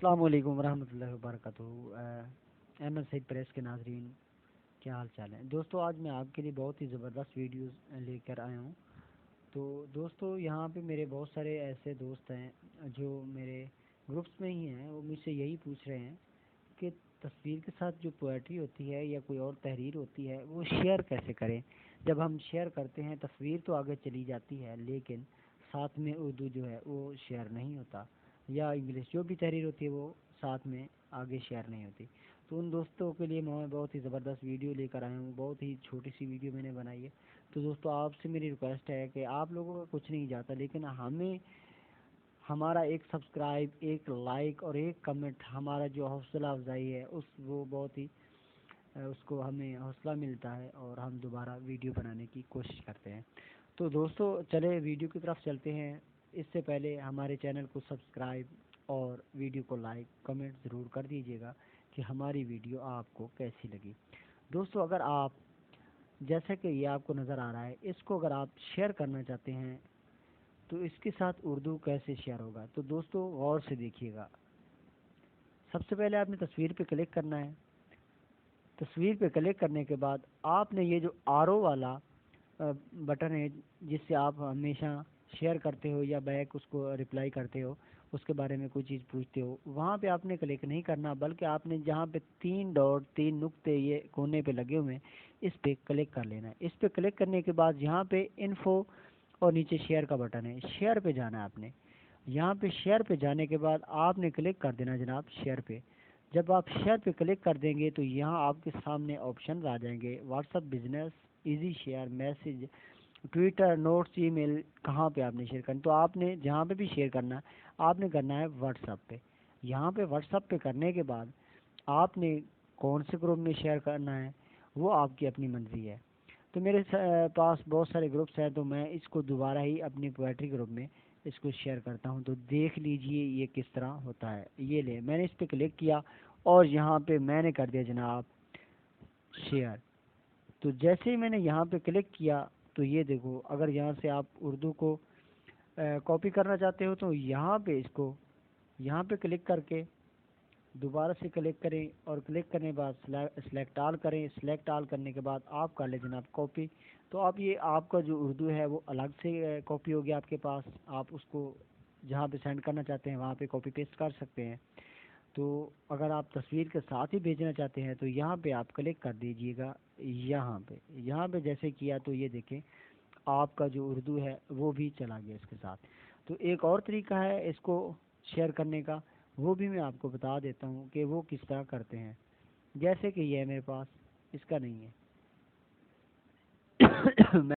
السلام علیکم ورحمۃ اللہ وبرکاتہ۔ احمد سعید پریس کے ناظرین، کیا حال چال ہے دوستو؟ آج میں آپ کے لیے بہت ہی زبردست ویڈیوز لے کر آیا ہوں۔ تو دوستو یہاں پہ میرے بہت سارے ایسے دوست ہیں جو میرے گروپس میں ہی ہیں، وہ مجھ سے یہی پوچھ رہے ہیں کہ تصویر کے ساتھ جو پوئٹری ہوتی ہے یا کوئی اور تحریر ہوتی ہے وہ شیئر کیسے کریں۔ جب ہم شیئر کرتے ہیں تصویر تو آگے چلی جاتی ہے، لیکن ساتھ میں اردو جو ہے وہ شیئر نہیں ہوتا، یا انگلش جو بھی تحریر ہوتی ہے وہ ساتھ میں آگے شیئر نہیں ہوتی۔ تو ان دوستوں کے لیے میں بہت ہی زبردست ویڈیو لے کر آیا ہوں، بہت ہی چھوٹی سی ویڈیو میں نے بنائی ہے۔ تو دوستو آپ سے میری ریکویسٹ ہے کہ آپ لوگوں کا کچھ نہیں جاتا، لیکن ہمیں ہمارا ایک سبسکرائب، ایک لائک اور ایک کمنٹ ہمارا جو حوصلہ افزائی ہے وہ بہت ہی اس کو ہمیں حوصلہ ملتا ہے اور ہم دوبارہ ویڈیو بنانے کی کوشش کرتے ہیں۔ تو دوستو چلے ویڈیو کی طرف چلتے ہیں۔ اس سے پہلے ہمارے چینل کو سبسکرائب اور ویڈیو کو لائک کمنٹ ضرور کر دیجیے گا کہ ہماری ویڈیو آپ کو کیسی لگی۔ دوستو اگر آپ جیسا کہ یہ آپ کو نظر آ رہا ہے، اس کو اگر آپ شیئر کرنا چاہتے ہیں تو اس کے ساتھ اردو کیسے شیئر ہوگا؟ تو دوستو غور سے دیکھیے گا۔ سب سے پہلے آپ نے تصویر پہ کلک کرنا ہے۔ تصویر پہ کلک کرنے کے بعد آپ نے یہ جو آرو والا بٹن ہے جس سے آپ ہمیشہ شیئر کرتے ہو یا بیک اس کو رپلائی کرتے ہو، اس کے بارے میں کوئی چیز پوچھتے ہو، وہاں پہ آپ نے کلک نہیں کرنا، بلکہ آپ نے جہاں پہ 3 نقطے یہ کونے پہ لگے ہوئے ہیں اس پہ کلک کر لینا ہے۔ اس پہ کلک کرنے کے بعد یہاں پہ انفو اور نیچے شیئر کا بٹن ہے، شیئر پہ جانا ہے آپ نے۔ یہاں پہ شیئر پہ جانے کے بعد آپ نے کلک کر دینا جناب شیئر پہ۔ جب آپ شیئر پہ کلک کر دیں گے تو یہاں آپ کے سامنے آپشن آ جائیں گے: WhatsApp business, easy share, message, Twitter, notes, email, کہاں پہ آپ نے شیئر کرنا۔ تو آپ نے جہاں پہ بھی شیئر کرنا ہے آپ نے کرنا ہے واٹس ایپ پہ۔ یہاں پہ واٹس ایپ پہ کرنے کے بعد آپ نے کون سے گروپ میں شیئر کرنا ہے وہ آپ کی اپنی مرضی ہے۔ تو میرے پاس بہت سارے گروپس ہیں، تو میں اس کو دوبارہ ہی اپنی پوئٹری گروپ میں اس کو شیئر کرتا ہوں۔ تو دیکھ لیجئے یہ کس طرح ہوتا ہے۔ یہ لے میں نے اس پہ کلک کیا اور یہاں پہ میں نے کر دیا جناب شیئر۔ تو جیسے ہی میں نے یہاں پہ کلک کیا تو یہ دیکھو، اگر یہاں سے آپ اردو کو کاپی کرنا چاہتے ہو تو یہاں پہ اس کو یہاں پہ کلک کر کے دوبارہ سے کلک کریں اور کلک کرنے کے بعد سلیکٹ آل کریں۔ سلیکٹ آل کرنے کے بعد آپ کر لیں جناب کاپی۔ تو اب یہ آپ کا جو اردو ہے وہ الگ سے کاپی ہو گیا آپ کے پاس، آپ اس کو جہاں پہ سینڈ کرنا چاہتے ہیں وہاں پہ کاپی پیسٹ کر سکتے ہیں۔ تو اگر آپ تصویر کے ساتھ ہی بھیجنا چاہتے ہیں تو یہاں پہ آپ کلک کر دیجئے گا، یہاں پہ جیسے کیا تو یہ دیکھیں آپ کا جو اردو ہے وہ بھی چلا گیا اس کے ساتھ۔ تو ایک اور طریقہ ہے اس کو شیئر کرنے کا، وہ بھی میں آپ کو بتا دیتا ہوں کہ وہ کس طرح کرتے ہیں۔ جیسے کہ یہ میرے پاس اس کا نہیں ہے